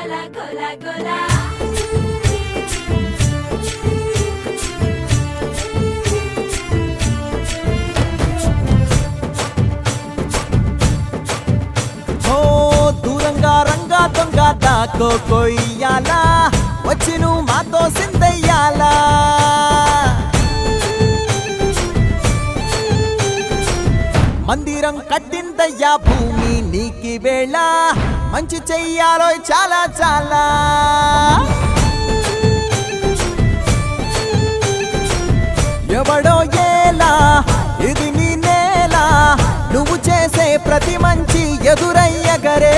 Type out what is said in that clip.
గోలా గోలా గోలా దూరంగా రంగా దొంగ దాకో కొయ్యాలా వచ్చి నువ్వు మాతో సిందయ్యాలా మందిరం కట్టిందయ్యా భూమి నీకి వేళ మంచి చెయ్యాలో చాలా చాలా ఎవడో ఏలా ఇది నీ నేల నువ్వు చేసే ప్రతి మంచి ఎదురయ్యగరే